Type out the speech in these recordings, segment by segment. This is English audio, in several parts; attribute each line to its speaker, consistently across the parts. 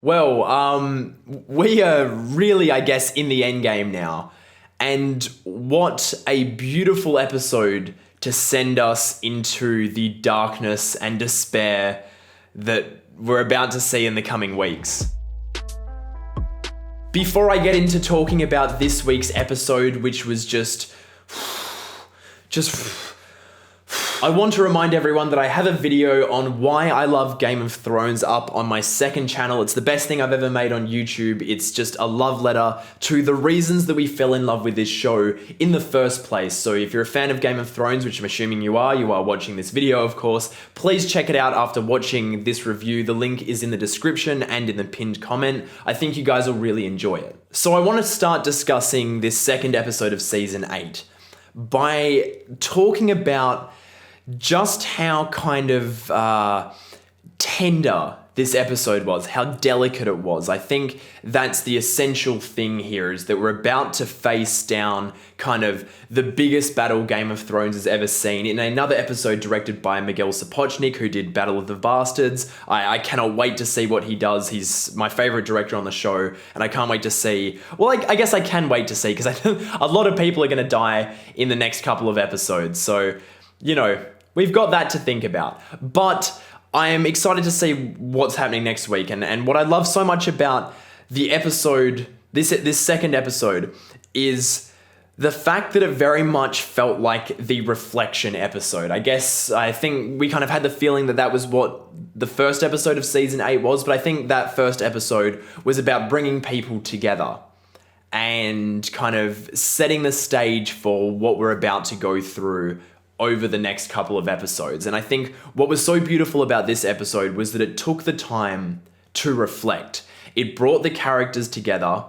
Speaker 1: We are really, I guess, in the end game now. And what a beautiful episode to send us into the darkness and despair that we're about to see in the coming weeks. Before I get into talking about this week's episode, which was just I want to remind everyone that I have a video on why I love Game of Thrones up on my second channel. It's the best thing I've ever made on YouTube. It's just a love letter to the reasons that we fell in love with this show in the first place. So if you're a fan of Game of Thrones, which I'm assuming you are watching this video, of course, please check it out after watching this review. The link is in the description and in the pinned comment. I think you guys will really enjoy it. So I want to start discussing this second episode of Season 8 by talking about just how kind of tender this episode was, how delicate it was. I think that's the essential thing here, is that we're about to face down kind of the biggest battle Game of Thrones has ever seen in another episode directed by Miguel Sapochnik, who did Battle of the Bastards. I cannot wait to see what he does. He's my favorite director on the show, and I can't wait to see, I guess I can wait to see, because I think a lot of people are going to die in the next couple of episodes. So, we've got that to think about. But I am excited to see what's happening next week. And what I love so much about the episode, this second episode, is the fact that it very much felt like the reflection episode. I think we kind of had the feeling that that was what the first episode of Season 8 was, but I think that first episode was about bringing people together and kind of setting the stage for what we're about to go through over the next couple of episodes. And I think what was so beautiful about this episode was that it took the time to reflect. It brought the characters together.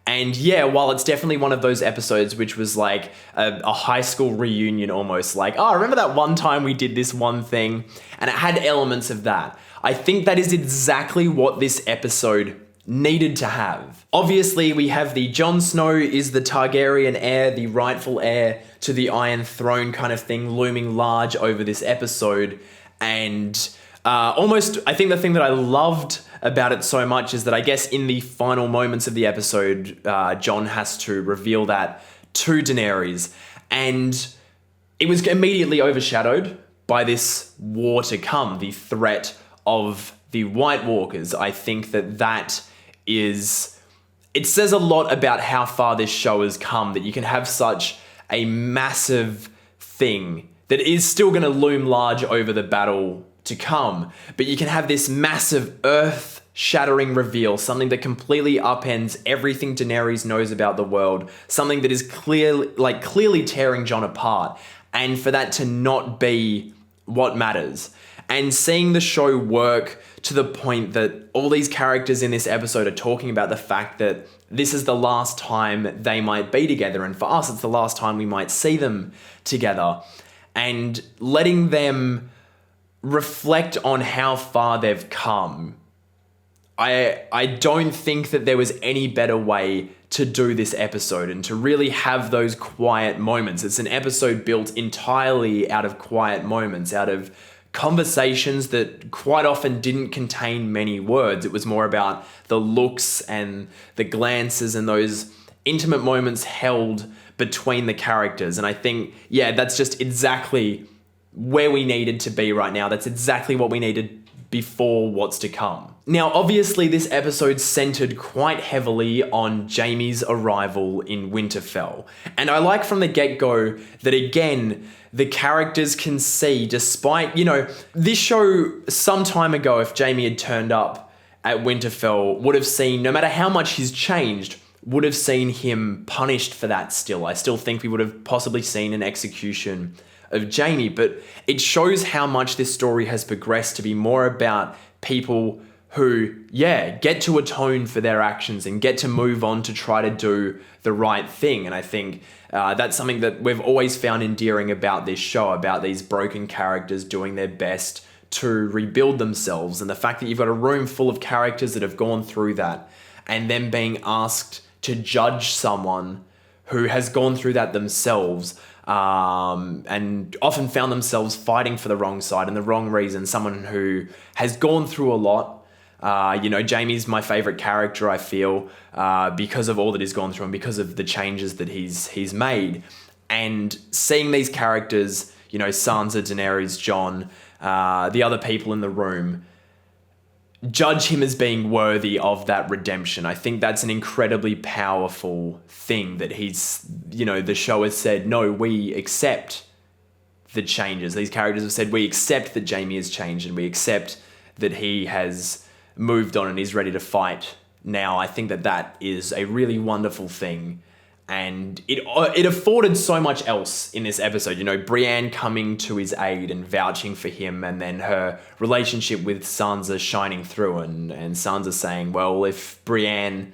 Speaker 1: And yeah, while it's definitely one of those episodes which was like a high school reunion almost, like, oh, remember that one time we did this one thing? And it had elements of that. I think that is exactly what this episode needed to have. Obviously, we have the Jon Snow is the Targaryen heir, the rightful heir to the Iron Throne kind of thing looming large over this episode. And I think the thing that I loved about it so much is that I guess in the final moments of the episode, Jon has to reveal that to Daenerys. And it was immediately overshadowed by this war to come, the threat of the White Walkers. I think that it says a lot about how far this show has come, that you can have such a massive thing that is still going to loom large over the battle to come, but you can have this massive earth-shattering reveal, something that completely upends everything Daenerys knows about the world, something that is clearly tearing Jon apart, and for that to not be what matters. And seeing the show work to the point that all these characters in this episode are talking about the fact that this is the last time they might be together. And for us, it's the last time we might see them together. And letting them reflect on how far they've come. I don't think that there was any better way to do this episode and to really have those quiet moments. It's an episode built entirely out of quiet moments, out of conversations that quite often didn't contain many words. It was more about the looks and the glances and those intimate moments held between the characters. And I think, that's just exactly where we needed to be right now. That's exactly what we needed before what's to come. Now, obviously, this episode centered quite heavily on Jaime's arrival in Winterfell. And I like from the get-go that, again, the characters can see, despite, this show some time ago, if Jaime had turned up at Winterfell, would have seen, no matter how much he's changed, would have seen him punished for that still. I still think we would have possibly seen an execution of Jaime, but it shows how much this story has progressed to be more about people who, get to atone for their actions and get to move on to try to do the right thing. And I think that's something that we've always found endearing about this show, about these broken characters doing their best to rebuild themselves. And the fact that you've got a room full of characters that have gone through that and then being asked to judge someone who has gone through that themselves, and often found themselves fighting for the wrong side and the wrong reason, someone who has gone through a lot, Jaime's my favorite character, I feel, because of all that he's gone through and because of the changes that he's made. And seeing these characters, Sansa, Daenerys, Jon, the other people in the room, judge him as being worthy of that redemption. I think that's an incredibly powerful thing that the show has said, no, we accept the changes. These characters have said, we accept that Jaime has changed and we accept that he has moved on and he's ready to fight now. I think that is a really wonderful thing. And it afforded so much else in this episode. Brienne coming to his aid and vouching for him, and then her relationship with Sansa shining through, and Sansa saying, well, if Brienne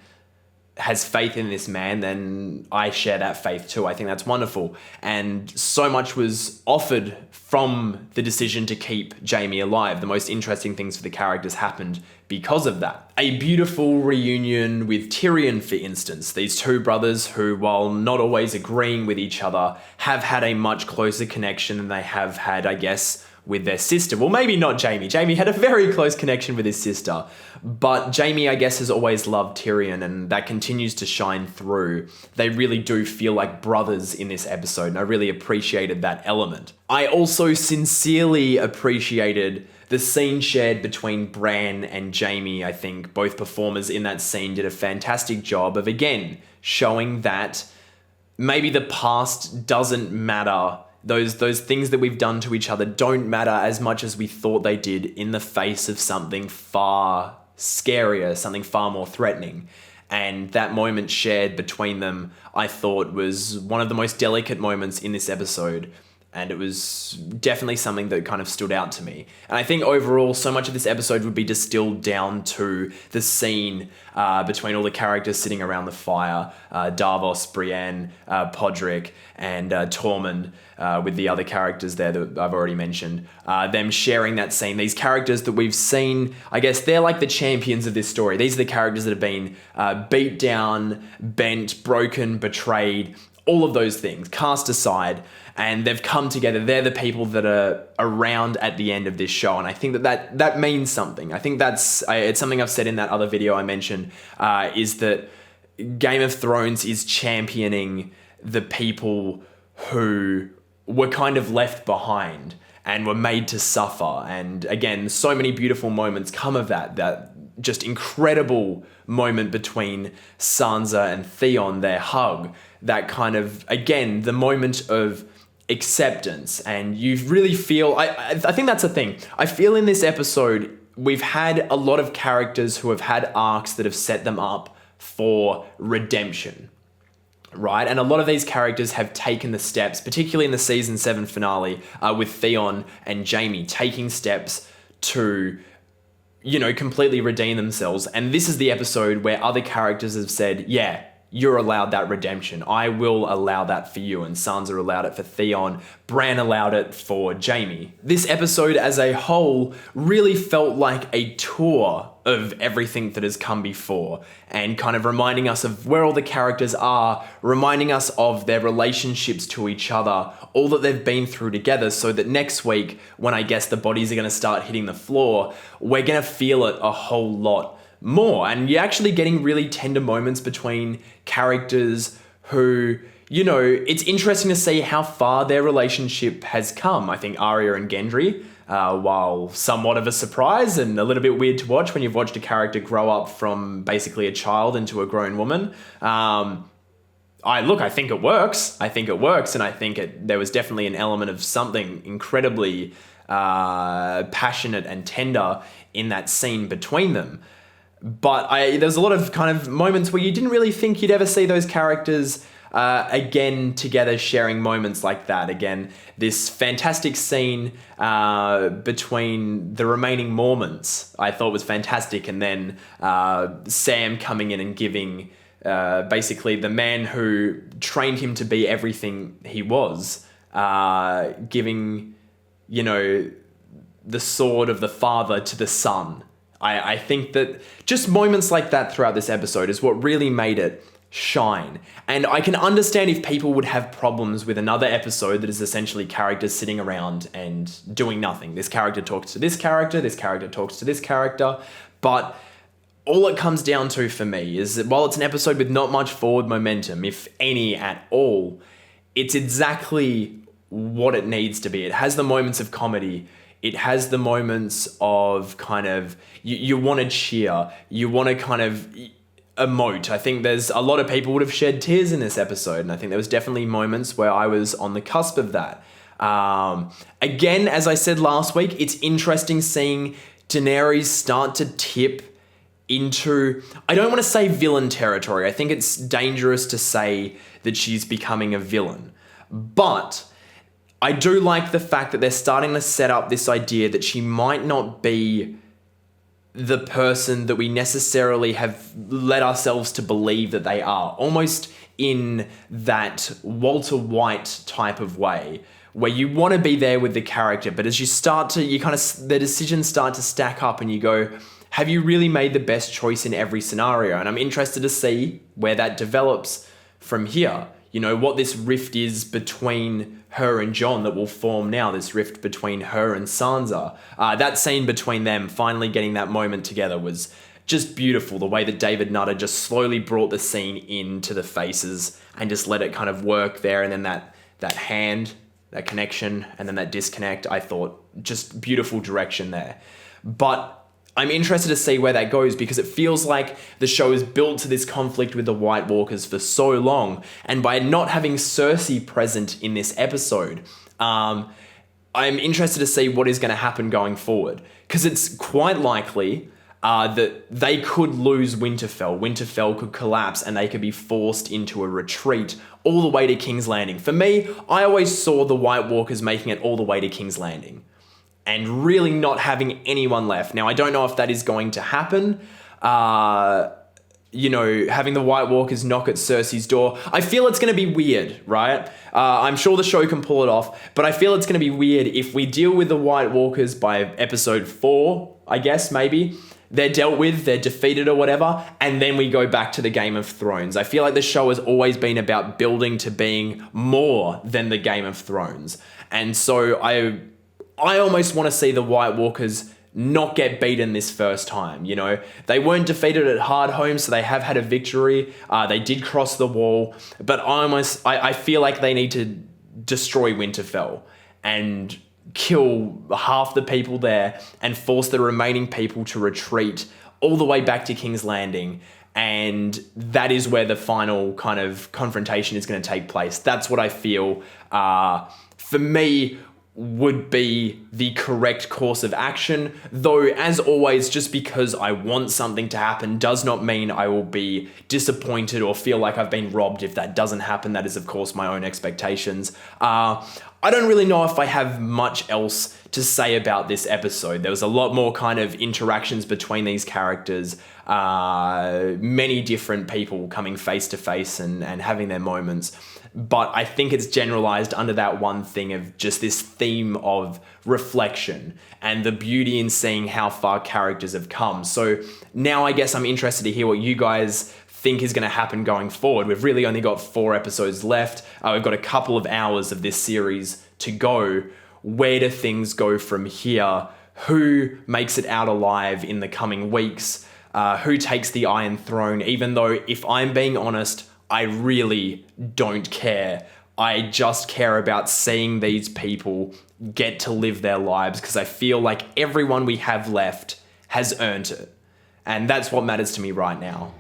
Speaker 1: has faith in this man, then I share that faith too. I think that's wonderful. And so much was offered from the decision to keep Jaime alive. The most interesting things for the characters happened because of that. A beautiful reunion with Tyrion, for instance. These two brothers who, while not always agreeing with each other, have had a much closer connection than they have had, I guess, with their sister. Well, maybe not Jaime. Jaime had a very close connection with his sister. But Jaime, I guess, has always loved Tyrion, and that continues to shine through. They really do feel like brothers in this episode, and I really appreciated that element. I also sincerely appreciated the scene shared between Bran and Jaime. I think both performers in that scene did a fantastic job of, again, showing that maybe the past doesn't matter. Those things that we've done to each other don't matter as much as we thought they did in the face of something far scarier, something far more threatening. And that moment shared between them, I thought, was one of the most delicate moments in this episode. And it was definitely something that kind of stood out to me. And I think overall, so much of this episode would be distilled down to the scene between all the characters sitting around the fire. Davos, Brienne, Podrick, and Tormund, with the other characters there that I've already mentioned. Them sharing that scene. These characters that we've seen, I guess they're like the champions of this story. These are the characters that have been beat down, bent, broken, betrayed, all of those things, cast aside, and they've come together. They're the people that are around at the end of this show, and I think that means something. I think it's something I've said in that other video I mentioned, is that Game of Thrones is championing the people who were kind of left behind and were made to suffer. And again, so many beautiful moments come of that just incredible moment between Sansa and Theon, their hug, that kind of, again, the moment of acceptance. And you really feel, I think that's the thing. I feel in this episode, we've had a lot of characters who have had arcs that have set them up for redemption, right? And a lot of these characters have taken the steps, particularly in the season 7 finale, with Theon and Jaime taking steps to, completely redeem themselves. And this is the episode where other characters have said, yeah, you're allowed that redemption. I will allow that for you. And Sansa allowed it for Theon. Bran allowed it for Jaime. This episode as a whole really felt like a tour of everything that has come before, and kind of reminding us of where all the characters are, reminding us of their relationships to each other, all that they've been through together, so that next week, when I guess the bodies are going to start hitting the floor, we're going to feel it a whole lot more. And you're actually getting really tender moments between characters who, it's interesting to see how far their relationship has come. I think Arya and Gendry, while somewhat of a surprise and a little bit weird to watch when you've watched a character grow up from basically a child into a grown woman, I think it works. And I think there was definitely an element of something incredibly passionate and tender in that scene between them. But there's a lot of kind of moments where you didn't really think you'd ever see those characters again together sharing moments like that. Again, this fantastic scene between the remaining Mormonts I thought was fantastic. And then Sam coming in and giving basically the man who trained him to be everything he was, giving, the sword of the father to the son. I think that just moments like that throughout this episode is what really made it shine. And I can understand if people would have problems with another episode that is essentially characters sitting around and doing nothing. This character talks to this character talks to this character. But all it comes down to for me is that while it's an episode with not much forward momentum, if any at all, it's exactly what it needs to be. It has the moments of comedy. It has the moments of kind of, you want to cheer, you want to kind of emote. I think there's a lot of people would have shed tears in this episode, and I think there was definitely moments where I was on the cusp of that. Again, as I said last week, it's interesting seeing Daenerys start to tip into, I don't want to say villain territory. I think it's dangerous to say that she's becoming a villain. But I do like the fact that they're starting to set up this idea that she might not be the person that we necessarily have led ourselves to believe that they are. Almost in that Walter White type of way, where you want to be there with the character, but as you start to, the decisions start to stack up and you go, have you really made the best choice in every scenario? And I'm interested to see where that develops from here. You know, what this rift is between her and Jon that will form now, this rift between her and Sansa. That scene between them, finally getting that moment together, was just beautiful. The way that David Nutter just slowly brought the scene into the faces and just let it kind of work there. And then that hand, that connection, and then that disconnect, I thought just beautiful direction there. But I'm interested to see where that goes, because it feels like the show is built to this conflict with the White Walkers for so long. And by not having Cersei present in this episode, I'm interested to see what is going to happen going forward. Because it's quite likely that they could lose Winterfell. Winterfell could collapse and they could be forced into a retreat all the way to King's Landing. For me, I always saw the White Walkers making it all the way to King's Landing and really not having anyone left. Now, I don't know if that is going to happen. You know, having the White Walkers knock at Cersei's door. I feel it's going to be weird, right? I'm sure the show can pull it off, but I feel it's going to be weird if we deal with the White Walkers by episode 4, I guess, maybe. They're dealt with, they're defeated or whatever, and then we go back to the Game of Thrones. I feel like the show has always been about building to being more than the Game of Thrones. And so I almost want to see the White Walkers not get beaten this first time. You know, they weren't defeated at Hardhome, so they have had a victory. They did cross the wall, but I feel like they need to destroy Winterfell and kill half the people there and force the remaining people to retreat all the way back to King's Landing. And that is where the final kind of confrontation is going to take place. That's what I feel, for me, would be the correct course of action. Though, as always, just because I want something to happen does not mean I will be disappointed or feel like I've been robbed if that doesn't happen. That is, of course, my own expectations. I don't really know if I have much else to say about this episode. There was a lot more kind of interactions between these characters, many different people coming face to face and having their moments. But I think it's generalized under that one thing of just this theme of reflection and the beauty in seeing how far characters have come. So now I guess I'm interested to hear what you guys think is going to happen going forward. We've really only got 4 episodes left. We've got a couple of hours of this series to go. Where do things go from here? Who makes it out alive in the coming weeks? Who takes the Iron Throne? Even though, if I'm being honest, I really don't care. I just care about seeing these people get to live their lives, because I feel like everyone we have left has earned it. And that's what matters to me right now.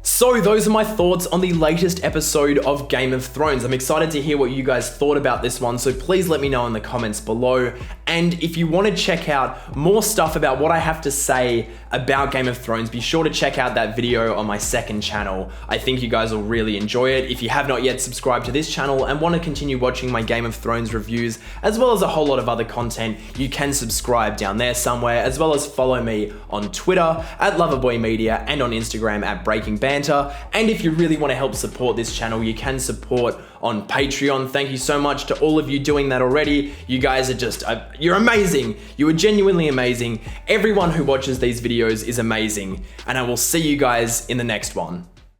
Speaker 1: So those are my thoughts on the latest episode of Game of Thrones. I'm excited to hear what you guys thought about this one, so please let me know in the comments below. And if you want to check out more stuff about what I have to say about Game of Thrones, be sure to check out that video on my second channel. I think you guys will really enjoy it. If you have not yet subscribed to this channel and want to continue watching my Game of Thrones reviews, as well as a whole lot of other content, you can subscribe down there somewhere, as well as follow me on Twitter at Loverboymedia and on Instagram at Breaking Banter. And if you really want to help support this channel, you can support on Patreon. Thank you so much to all of you doing that already. You guys are just, you're amazing. You are genuinely amazing. Everyone who watches these videos is amazing. And I will see you guys in the next one.